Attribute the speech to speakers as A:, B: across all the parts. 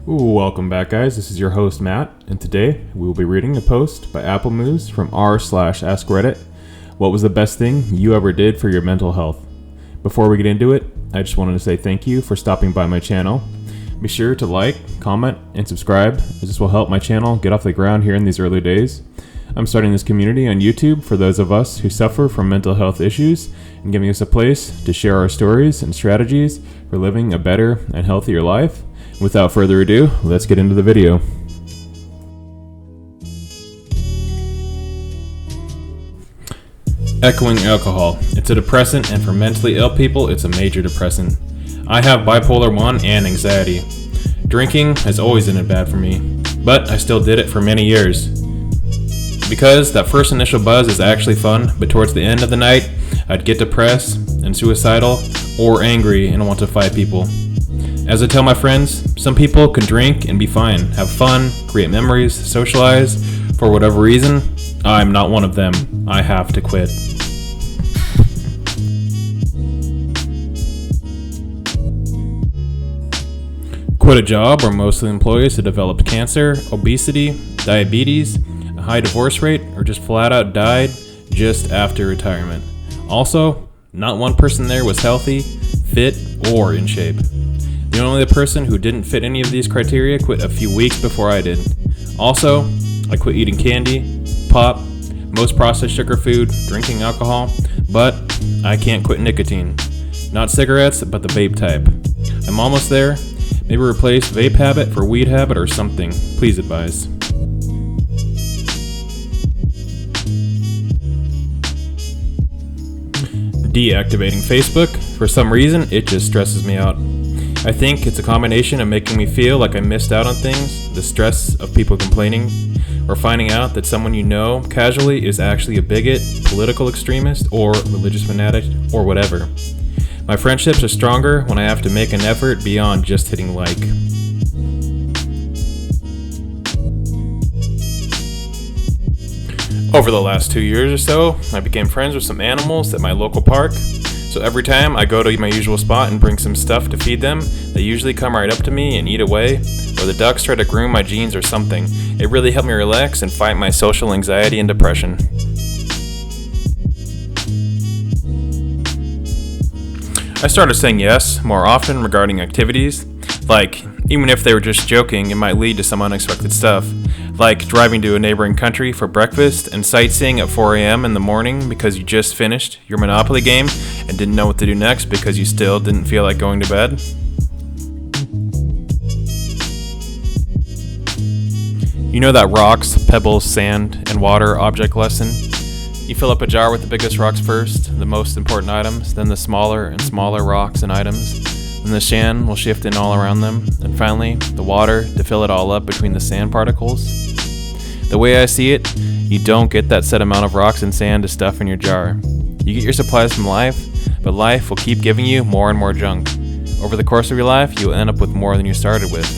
A: Welcome back, guys. This is your host, Matt, and today we will be reading a post by Apple Moose from r/Ask Reddit. What was the best thing you ever did for your mental health? Before we get into it, I just wanted to say thank you for stopping by my channel. Be sure to like, comment, and subscribe, as this will help my channel get off the ground here in these early days. I'm starting this community on YouTube for those of us who suffer from mental health issues and giving us a place to share our stories and strategies for living a better and healthier life. Without further ado, let's get into the video. Echoing alcohol. It's a depressant, and for mentally ill people, it's a major depressant. I have bipolar 1 and anxiety. Drinking has always ended bad for me, but I still did it for many years. Because that first initial buzz is actually fun, but towards the end of the night, I'd get depressed and suicidal or angry and want to fight people. As I tell my friends, some people can drink and be fine, have fun, create memories, socialize. For whatever reason, I'm not one of them. I have to quit. Quit a job where most of the employees have developed cancer, obesity, diabetes, a high divorce rate, or just flat out died just after retirement. Also, not one person there was healthy, fit, or in shape. The only person who didn't fit any of these criteria quit a few weeks before I did. Also, I quit eating candy, pop, most processed sugar food, drinking alcohol, but I can't quit nicotine. Not cigarettes, but the vape type. I'm almost there. Maybe replace vape habit for weed habit or something. Please advise. Deactivating Facebook. For some reason, it just stresses me out. I think it's a combination of making me feel like I missed out on things, the stress of people complaining, or finding out that someone you know casually is actually a bigot, political extremist, or religious fanatic, or whatever. My friendships are stronger when I have to make an effort beyond just hitting like. Over the last 2 years or so, I became friends with some animals at my local park. So every time I go to my usual spot and bring some stuff to feed them, they usually come right up to me and eat away, or the ducks try to groom my jeans or something. It really helped me relax and fight my social anxiety and depression. I started saying yes more often regarding activities, like even if they were just joking, it might lead to some unexpected stuff. Like driving to a neighboring country for breakfast and sightseeing at 4 a.m. in the morning because you just finished your Monopoly game and didn't know what to do next because you still didn't feel like going to bed. You know that rocks, pebbles, sand, and water object lesson? You fill up a jar with the biggest rocks first, the most important items, then the smaller and smaller rocks and items. Then the sand will shift in all around them, and finally, the water to fill it all up between the sand particles. The way I see it, you don't get that set amount of rocks and sand to stuff in your jar. You get your supplies from life, but life will keep giving you more and more junk. Over the course of your life, you will end up with more than you started with.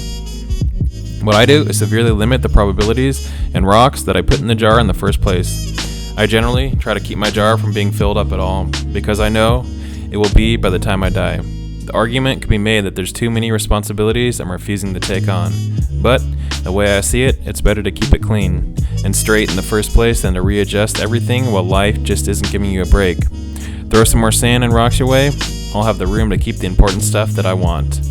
A: What I do is severely limit the probabilities and rocks that I put in the jar in the first place. I generally try to keep my jar from being filled up at all, because I know it will be by the time I die. The argument can be made that there's too many responsibilities I'm refusing to take on, but the way I see it, it's better to keep it clean and straight in the first place than to readjust everything while life just isn't giving you a break. Throw some more sand and rocks your way, I'll have the room to keep the important stuff that I want.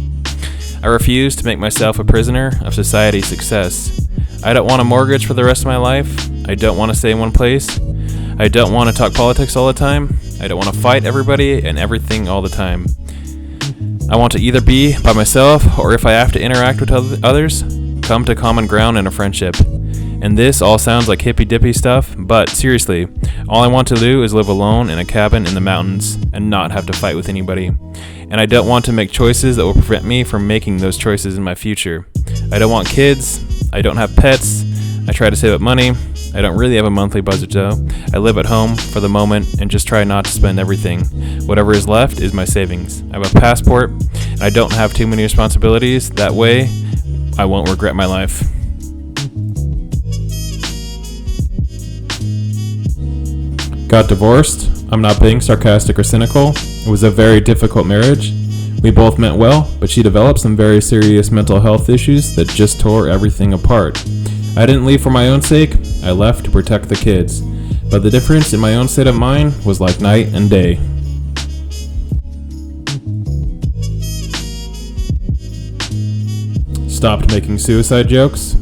A: I refuse to make myself a prisoner of society's success. I don't want a mortgage for the rest of my life. I don't want to stay in one place. I don't want to talk politics all the time. I don't want to fight everybody and everything all the time. I want to either be by myself, or if I have to interact with others, come to common ground in a friendship. And this all sounds like hippy-dippy stuff, but seriously, all I want to do is live alone in a cabin in the mountains and not have to fight with anybody. And I don't want to make choices that will prevent me from making those choices in my future. I don't want kids. I don't have pets. I try to save up money. I don't really have a monthly budget though. I live at home for the moment and just try not to spend everything. Whatever is left is my savings. I have a passport and I don't have too many responsibilities. That way, I won't regret my life. Got divorced. I'm not being sarcastic or cynical. It was a very difficult marriage. We both meant well, but she developed some very serious mental health issues that just tore everything apart. I didn't leave for my own sake, I left to protect the kids. But the difference in my own state of mind was like night and day. Stopped making suicide jokes,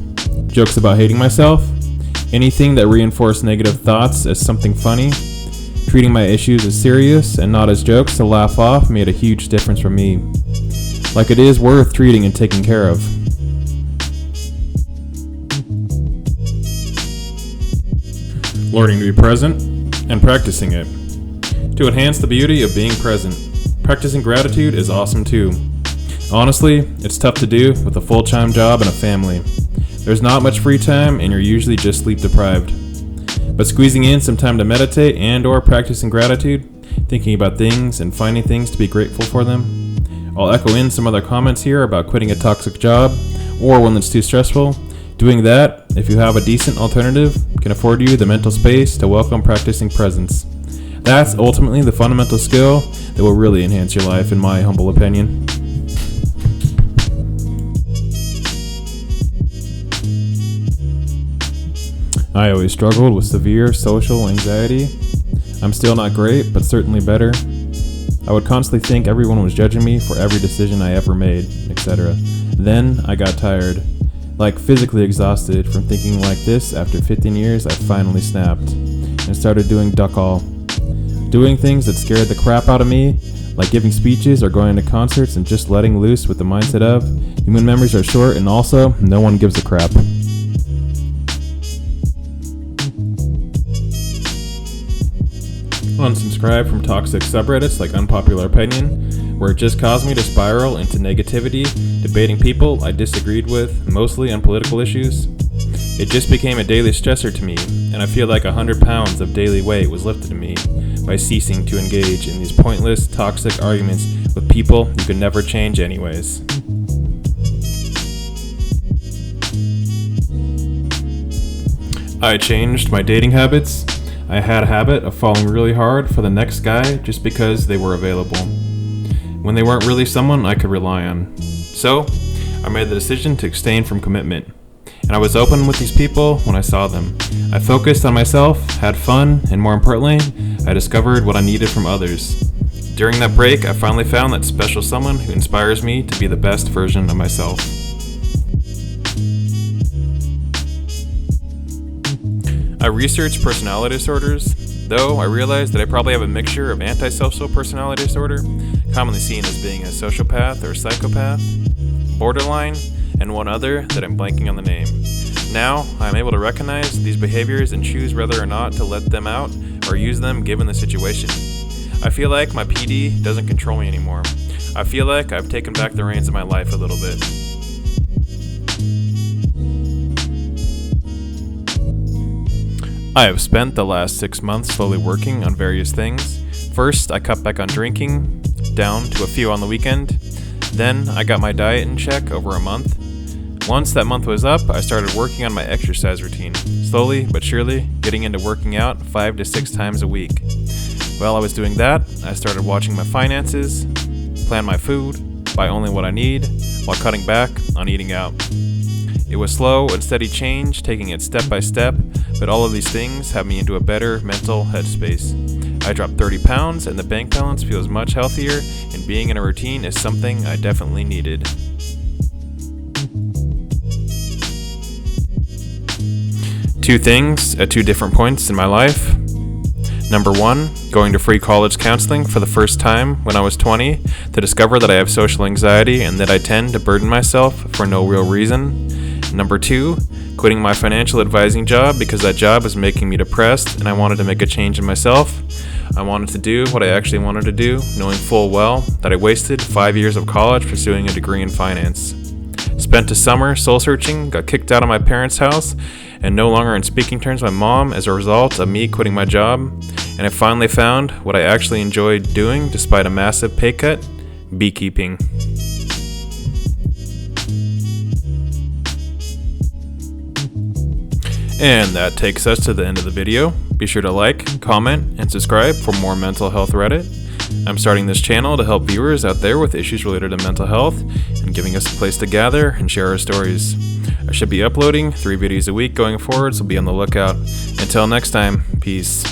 A: jokes about hating myself, anything that reinforced negative thoughts as something funny. Treating my issues as serious and not as jokes to laugh off made a huge difference for me. Like it is worth treating and taking care of. Learning to be present and practicing it. To enhance the beauty of being present, practicing gratitude is awesome too. Honestly, it's tough to do with a full-time job and a family. There's not much free time and you're usually just sleep deprived. But squeezing in some time to meditate and or practicing gratitude, thinking about things and finding things to be grateful for them. I'll echo in some other comments here about quitting a toxic job or one that's too stressful. Doing that, if you have a decent alternative, can afford you the mental space to welcome practicing presence. That's ultimately the fundamental skill that will really enhance your life, in my humble opinion. I always struggled with severe social anxiety. I'm still not great, but certainly better. I would constantly think everyone was judging me for every decision I ever made, etc. Then I got tired, like physically exhausted from thinking like this. After 15 years, I finally snapped and started doing duck all. Doing things that scared the crap out of me, like giving speeches or going to concerts and just letting loose with the mindset of, human memories are short and also, no one gives a crap. Unsubscribe from toxic subreddits like Unpopular Opinion, where it just caused me to spiral into negativity, debating people I disagreed with, mostly on political issues. It just became a daily stressor to me, and I feel like 100 pounds of daily weight was lifted to me by ceasing to engage in these pointless, toxic arguments with people you could never change anyways. I changed my dating habits. I had a habit of falling really hard for the next guy just because they were available, when they weren't really someone I could rely on. So, I made the decision to abstain from commitment, and I was open with these people when I saw them. I focused on myself, had fun, and more importantly, I discovered what I needed from others. During that break, I finally found that special someone who inspires me to be the best version of myself. I researched personality disorders, though I realized that I probably have a mixture of antisocial personality disorder, commonly seen as being a sociopath or psychopath, borderline, and one other that I'm blanking on the name. Now, I'm able to recognize these behaviors and choose whether or not to let them out or use them given the situation. I feel like my PD doesn't control me anymore. I feel like I've taken back the reins of my life a little bit. I have spent the last 6 months slowly working on various things. First, I cut back on drinking, down to a few on the weekend. Then, I got my diet in check over a month. Once that month was up, I started working on my exercise routine, slowly but surely getting into working out 5 to 6 times a week. While I was doing that, I started watching my finances, plan my food, buy only what I need, while cutting back on eating out. It was slow and steady change, taking it step by step, but all of these things have me into a better mental headspace. I dropped 30 pounds and the bank balance feels much healthier, and being in a routine is something I definitely needed. Two things at two different points in my life. Number one, going to free college counseling for the first time when I was 20 to discover that I have social anxiety and that I tend to burden myself for no real reason. Number two, quitting my financial advising job because that job was making me depressed and I wanted to make a change in myself. I wanted to do what I actually wanted to do, knowing full well that I wasted 5 years of college pursuing a degree in finance. Spent a summer soul searching, got kicked out of my parents' house, and no longer on speaking terms with my mom as a result of me quitting my job. And I finally found what I actually enjoyed doing despite a massive pay cut: beekeeping. And that takes us to the end of the video. Be sure to like, comment, and subscribe for more mental health Reddit. I'm starting this channel to help viewers out there with issues related to mental health and giving us a place to gather and share our stories. I should be uploading 3 videos a week going forward, so be on the lookout. Until next time, peace.